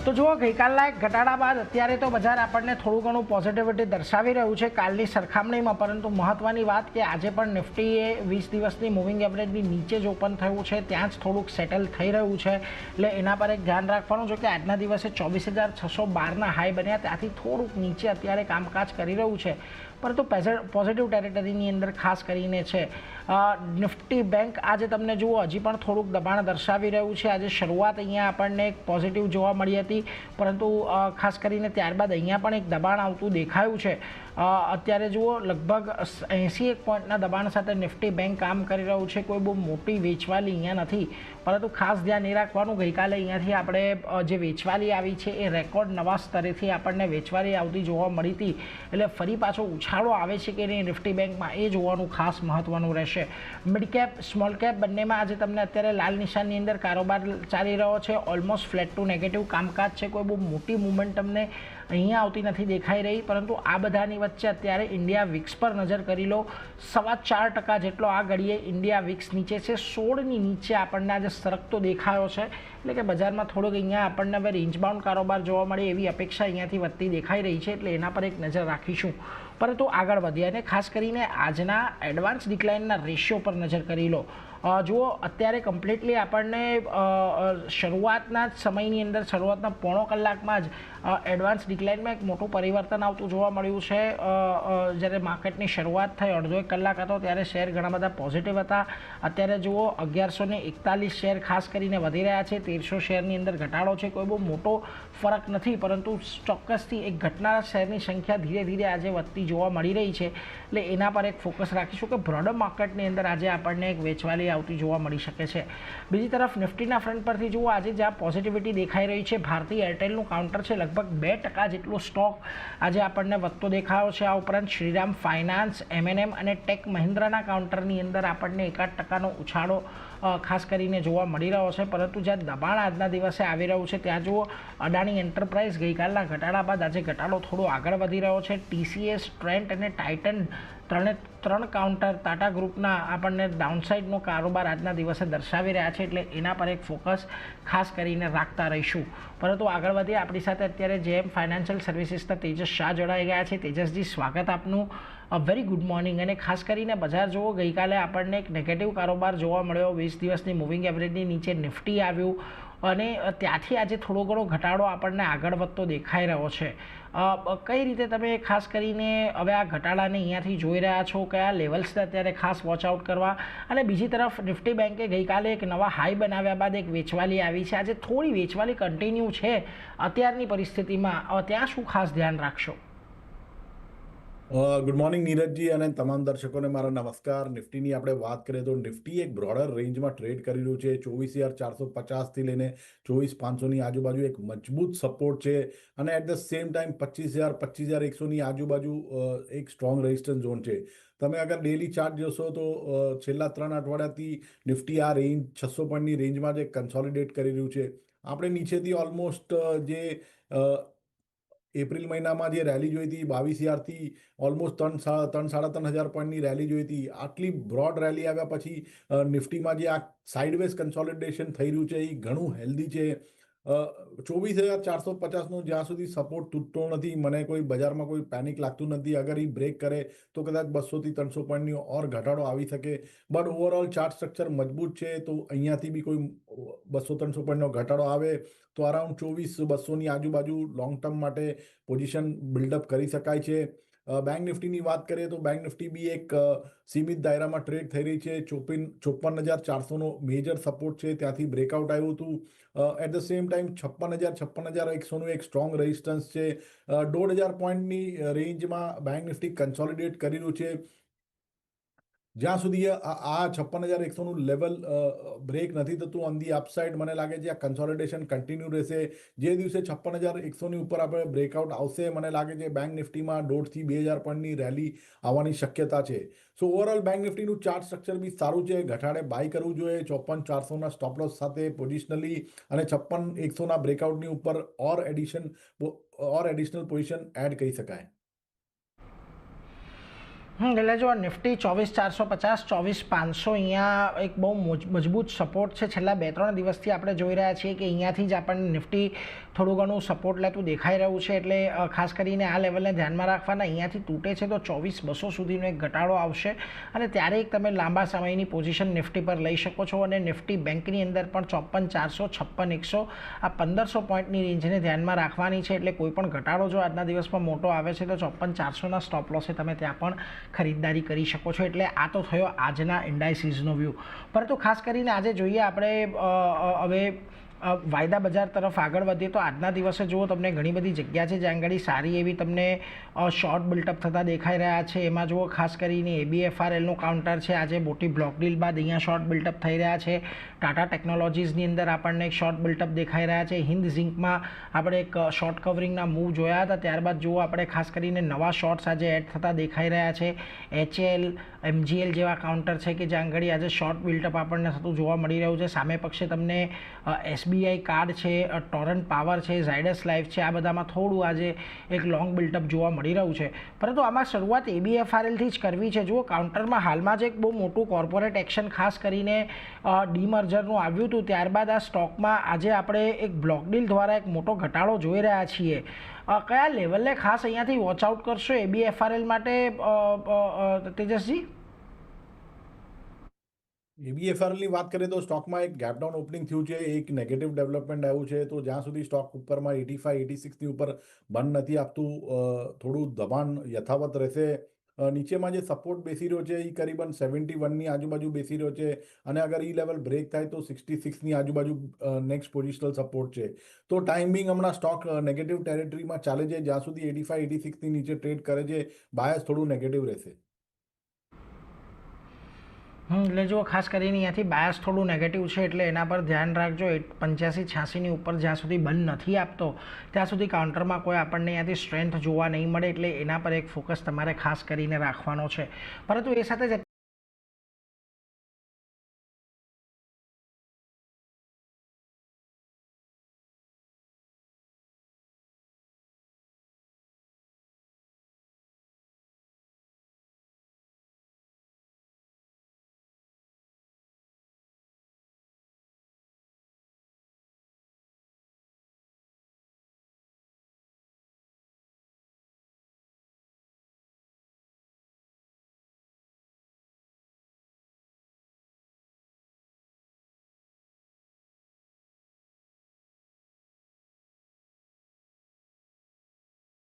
તો જુઓ ગઈકાલના એક ઘટાડા બાદ અત્યારે તો બજાર આપણને થોડું ઘણું પોઝિટિવિટી દર્શાવી રહ્યું છે કાલની સરખામણીમાં, પરંતુ મહત્વની વાત કે આજે પણ નિફ્ટીએ 20 દિવસની મૂવિંગ એવરેજની નીચે જ ઓપન થયું છે, ત્યાં જ થોડુંક સેટલ થઈ રહ્યું છે, એટલે એના પર એક ધ્યાન રાખવાનું છે કે આજના દિવસે 24,612ના હાઈ બન્યા, ત્યાંથી થોડુંક નીચે અત્યારે કામકાજ કરી રહ્યું છે, પરંતુ પોઝિટિવ ટેરિટરીની અંદર ખાસ કરીને છે. નિફ્ટી બેંક આજે તમને જુઓ હજી પણ થોડુંક દબાણ દર્શાવી રહ્યું છે. આજે શરૂઆત અહીંયા આપણને એક પોઝિટિવ જોવા મળી હતી, પરંતુ ખાસ કરીને ત્યારબાદ અહીંયા પણ એક દબાણ આવતું દેખાયું છે. અત્યારે જુઓ લગભગ 81 પોઈન્ટના દબાણ સાથે નિફ્ટી બેંક કામ કરી રહ્યું છે. કોઈ બહુ મોટી વેચવાલી અહીંયા નથી, પરંતુ ખાસ ધ્યાન એ રાખવાનું ગઈકાલે અહીંયાથી આપણે જે વેચવાલી આવી છે એ રેકોર્ડ નવા સ્તરેથી આપણને વેચવાલી આવતી જોવા મળી હતી, એટલે ફરી પાછો ઉછાળો આવે છે કે નહીં નિફ્ટી બેંકમાં એ જોવાનું ખાસ મહત્વનું રહેશે. મિડ કેપ સ્મોલ કેપ બંનેમાં આજે તમને અત્યારે લાલ નિશાનની અંદર કારોબાર ચાલી રહ્યો છે. ઓલમોસ્ટ ફ્લેટ ટુ નેગેટિવ કામકાજ છે. કોઈ બહુ મોટી મુવમેન્ટ તમને અહીંયા આવતી નથી દેખાઈ રહી, પરંતુ આ બધાની વચ્ચે અત્યારે ઇન્ડિયા વિક્સ પર નજર કરી લો. 4.25% જેટલો આ ઘડીએ ઇન્ડિયા વિક્સ નીચે છે. 16ની નીચે આપણને આજે સરકતો દેખાયો છે, એટલે કે બજારમાં થોડોક અહીંયા આપણને હવે રેન્જબાઉન્ડ કારોબાર જોવા મળે એવી અપેક્ષા અહીંયાથી વધતી દેખાઈ રહી છે, એટલે એના પર એક નજર રાખીશું. પરંતુ આગળ વધીએ અને ખાસ કરીને આજના એડવાન્સ ડિક્લાઇનના રેશિયો પર નજર કરી લો. જુઓ અત્યારે કમ્પ્લીટલી આપણને શરૂઆતના જ સમયની અંદર શરૂઆતના પોણો કલાકમાં જ એડવાન્સ ડિક્લાઇનમાં એક મોટું પરિવર્તન આવતું જોવા મળ્યું છે. જ્યારે માર્કેટની શરૂઆત થઈ અડધો એક કલાક હતો ત્યારે શેર ઘણા બધા પોઝિટિવ હતા. અત્યારે જુઓ 1141 શેર ખાસ કરીને વધી રહ્યા છે. 1300 શેરની અંદર ઘટાડો છે. કોઈ બહુ મોટો ફરક નથી, પરંતુ ચોક્કસથી એક ઘટનારા શેરની સંખ્યા ધીરે ધીરે આજે વધતી જોવા મળી રહી છે, એટલે એના પર એક ફોકસ રાખીશું કે બ્રોડર માર્કેટની અંદર આજે આપણને એક વેચવાલી આવતી જોવા મળી શકે છે. બીજી તરફ નિફ્ટીના ફ્રન્ટ પરથી જુઓ આજે જ્યાં પોઝિટિવિટી દેખાઈ રહી છે, ભારતીય એરટેલનું કાઉન્ટર છે, લગભગ 2% જેટલો સ્ટોક આજે આપણને વધતો દેખાયો છે. આ ઉપરાંત શ્રીરામ ફાઇનાન્સ, M&M અને ટેક મહિન્દ્રાના કાઉન્ટરની અંદર આપણને 1% ઉછાળો ખાસ કરીને જોવા મળી રહ્યો છે, પરંતુ જ્યાં દબાણ આજના દિવસે આવી રહ્યું છે ત્યાં જુઓ અદાણી એન્ટરપ્રાઇઝ ગઈકાલના ઘટાડા બાદ આજે ઘટાડો થોડો આગળ વધી રહ્યો છે. TCS, ટ્રેન્ટ અને ટાઇટન ત્રણ કાઉન્ટર ટાટા ગ્રુપના આપણને ડાઉનસાઇડનો કારોબાર આજના દિવસે દર્શાવી રહ્યા છે, એટલે એના પર એક ફોકસ ખાસ કરીને રાખતા રહીશું. પરંતુ આગળ વધીએ, આપણી સાથે અત્યારે JM ફાઇનાન્શિયલ સર્વિસીસના તેજસ શાહ જોડાઈ ગયા છે. તેજસજી, સ્વાગત આપનું. Very good morning. અને ખાસ કરીને બજાર જુઓ ગઈકાલે આપણને એક નેગેટિવ કારોબાર જોવા મળ્યો. 20 દિવસની મૂવિંગ એવરેજની નીચે નિફ્ટી આવ્યું અને ત્યાંથી આજે થોડો ઘણો ઘટાડો આપણને આગળ વધતો દેખાઈ રહ્યો છે. કઈ રીતે તમે ખાસ કરીને હવે આ ઘટાડાને અહીંયાથી જોઈ રહ્યા છો? કયા લેવલ્સને અત્યારે ખાસ વોચ આઉટ કરવા? અને બીજી તરફ નિફ્ટી બેંકે ગઈકાલે એક નવા હાઈ બનાવ્યા બાદ એક વેચવાલી આવી છે. આજે થોડી વેચવાલી કન્ટિન્યુ છે અત્યારની પરિસ્થિતિમાં, ત્યાં શું ખાસ ધ્યાન રાખશો? ગુડ મોર્નિંગ નીરજજી અને તમામ દર્શકોને મારા નમસ્કાર. નિફ્ટીની આપણે વાત કરીએ તો નિફ્ટી એક બ્રોડર રેન્જમાં ટ્રેડ કરી રહ્યું છે. 24,450થી લઈને 24,500ની આજુબાજુ એક મજબૂત સપોર્ટ છે, અને એટ ધ સેમ ટાઈમ 25,000 25,100ની આજુબાજુ એક સ્ટ્રોંગ રેઝિસ્ટન્સ ઝોન છે. તમે અગર ડેલી ચાર્ટ જોશો તો છેલ્લા 3 અઠવાડિયાથી નિફ્ટી આ રેન્જ 600 પોઈન્ટની રેન્જમાં જે કન્સોલિડેટ કરી રહ્યું છે. આપણે નીચેથી ઓલમોસ્ટ જે એપ્રિલ મહિનામાં જે રેલી જોઈ હતી 22,000થી ઓલમોસ્ટ 3,000 પોઈન્ટની રેલી જોઈ હતી. આટલી બ્રોડ રેલી આવ્યા પછી નિફ્ટીમાં જે આ સાઇડવેઝ કન્સોલિડેશન થઈ રહ્યું છે એ ઘણું હેલ્ધી છે. 24,450નો જ્યાં સુધી સપોર્ટ તૂટતો નથી, મને કોઈ બજારમાં કોઈ પેનિક લાગતું નથી. અગર એ બ્રેક કરે તો કદાચ 200થી 300 પોઈન્ટની ઓર ઘટાડો આવી શકે, બટ ઓવરઓલ ચાર્ટ સ્ટ્રક્ચર મજબૂત છે. તો અહીંયાથી બી કોઈ 200-300 પોઈન્ટનો ઘટાડો આવે તો અરાઉન્ડ 24,200ની આજુબાજુ લોંગ ટર્મ માટે પોઝિશન બિલ્ડઅપ કરી શકાય છે. બેંક નિફ્ટીની વાત કરીએ તો બેંક નિફ્ટી બી એક સીમિત દાયરામાં ટ્રેડ થઈ રહી છે. 54,400નો મેજર સપોર્ટ છે, ત્યાંથી બ્રેકઆઉટ આવ્યું હતું. એટ ધ સેમ ટાઈમ 56,000-56,100નું એક સ્ટ્રોંગ રેઝિસ્ટન્સ છે. 1,500 પોઈન્ટની રેન્જમાં બેંક નિફ્ટી કન્સોલિડેટ કરી રહ્યું છે. જ્યાં સુધી આ 56,100નું લેવલ બ્રેક નથી થતું ઓન ધી અપસાઇડ, મને લાગે છે આ કન્સોલિડેશન કન્ટિન્યુ રહેશે. જે દિવસે 56,100ની ઉપર આપણે બ્રેકઆઉટ આવશે, મને લાગે છે બેંક નિફ્ટીમાં 1,500થી 2,000 પોઈન્ટની રેલી આવવાની શક્યતા છે. સો ઓવરઓલ બેંક નિફ્ટીનું ચાર્ટ સ્ટ્રક્ચર બી સારું છે. ઘટાડે બાય કરવું જોઈએ 54,400ના સ્ટોપલોસ સાથે પોઝિશનલી, અને 56,100ના બ્રેકઆઉટની ઉપર ઓર એડિશનલ પોઝિશન એડ કરી શકાય. એટલે જો નિફ્ટી 24,450 24,500 અહીંયા એક બહુ મજબૂત સપોર્ટ છે. છેલ્લા 2-3 દિવસથી આપણે જોઈ રહ્યા છીએ કે અહીંયાથી જ આપણને નિફ્ટી થોડું ઘણું સપોર્ટ લેતું દેખાઈ રહ્યું છે. એટલે ખાસ કરીને આ લેવલને ધ્યાનમાં રાખવાના. અહીંયાથી તૂટે છે તો 24,200 સુધીનો એક ઘટાડો આવશે અને ત્યારે એક તમે લાંબા સમયની પોઝિશન નિફ્ટી પર લઈ શકો છો. અને નિફ્ટી બેંકની અંદર પણ 54,400 56,100 આ 1,500 પોઈન્ટની રેન્જને ધ્યાનમાં રાખવાની છે. એટલે કોઈ પણ ઘટાડો જો આજના દિવસમાં મોટો આવે છે તો 54,400ના સ્ટોપ લોસે તમે ત્યાં પણ ખરીદદારી કરી શકો છો. એટલે આ તો થયો આજના ઇન્ડાઇસીસનો વ્યૂ. પરંતુ ખાસ કરીને આજે જોઈએ આપણે હવે વાયદા બજાર તરફ આગળ વધીએ તો આજના દિવસે જુઓ તમને ઘણી બધી જગ્યા છે જ્યાં આગળ સારી એવી તમને શોર્ટ બિલ્ટઅપ થતા દેખાઈ રહ્યા છે. એમાં જુઓ ખાસ કરીને ABFRLનું કાઉન્ટર છે. આજે મોટી બ્લોક ડીલ બાદ અહીંયા શોર્ટ બિલ્ટઅપ થઈ રહ્યા છે. ટાટા ટેકનોલોજીસની અંદર આપણને એક શોર્ટ બિલ્ટઅપ દેખાઈ રહ્યા છે. હિન્દ ઝિંકમાં આપણે એક શોર્ટ કવરિંગના મૂવ જોયા હતા. ત્યારબાદ જુઓ આપણે ખાસ કરીને નવા શોર્ટ્સ આજે એડ થતા દેખાઈ રહ્યા છે. HL MGL જેવા કાઉન્ટર છે કે જ્યાં આગળ આજે શોર્ટ બિલ્ટઅપ આપણને થતું જોવા મળી રહ્યું છે. સામે પક્ષે તમને SBI કાર્ડ છે, ટોરન્ટ પાવર છે, ઝાયડસ લાઈફ છે, આ બધામાં થોડું આજે એક લોંગ બિલ્ટઅપ જોવા મળી રહ્યું છે. પરંતુ આમાં શરૂઆત ABFRLથી જ કરવી છે. જુઓ કાઉન્ટરમાં હાલમાં જ એક બહુ મોટું કોર્પોરેટ એક્શન ખાસ કરીને ડીમર્જરનું આવ્યું હતું. ત્યારબાદ આ સ્ટોકમાં આજે આપણે એક બ્લોક ડીલ દ્વારા એક મોટો ઘટાડો જોઈ રહ્યા છીએ. કયા લેવલે ખાસ અહીંયાથી વોચ આઉટ કરશો ABFRL માટે તેજસજી? ABFRL ની વાત કરીએ તો સ્ટોકમાં એક ગેપ ડાઉન ઓપનિંગ થયું છે, એક નેગેટિવ ડેવલપમેન્ટ આવ્યું છે. તો જ્યાં સુધી સ્ટોક ઉપરમાં 85-86 ની ઉપર બંધ નથી આપતું, થોડું દબાણ યથાવત રહેશે. નીચેમાં જે સપોર્ટ બેસી રહ્યો છે એ કરીબન 71ની આજુબાજુ બેસી રહ્યો છે અને અગર એ લેવલ બ્રેક થાય તો 66ની આજુબાજુ નેક્સ્ટ પોઝિશનલ સપોર્ટ છે. તો ટાઈમિંગ હમણાં સ્ટોક નેગેટિવ ટેરેટરીમાં ચાલે છે. જ્યાં સુધી 85-86ની નીચે ટ્રેડ કરે છે, બાયસ થોડું નેગેટિવ રહેશે. એટલે જો ખાસ કરીને અહીંયાથી બાયસ થોડું નેગેટિવ છે એટલે એના પર ધ્યાન રાખજો. 85-86ની ઉપર જ્યાં સુધી બંધ નથી આપતો ત્યાં સુધી કાઉન્ટરમાં કોઈ આપણને અહીંયાથી સ્ટ્રેન્થ જોવા નહીં મળે. એટલે એના પર એક ફોકસ તમારે ખાસ કરીને રાખવાનો છે. પરંતુ એ સાથે જ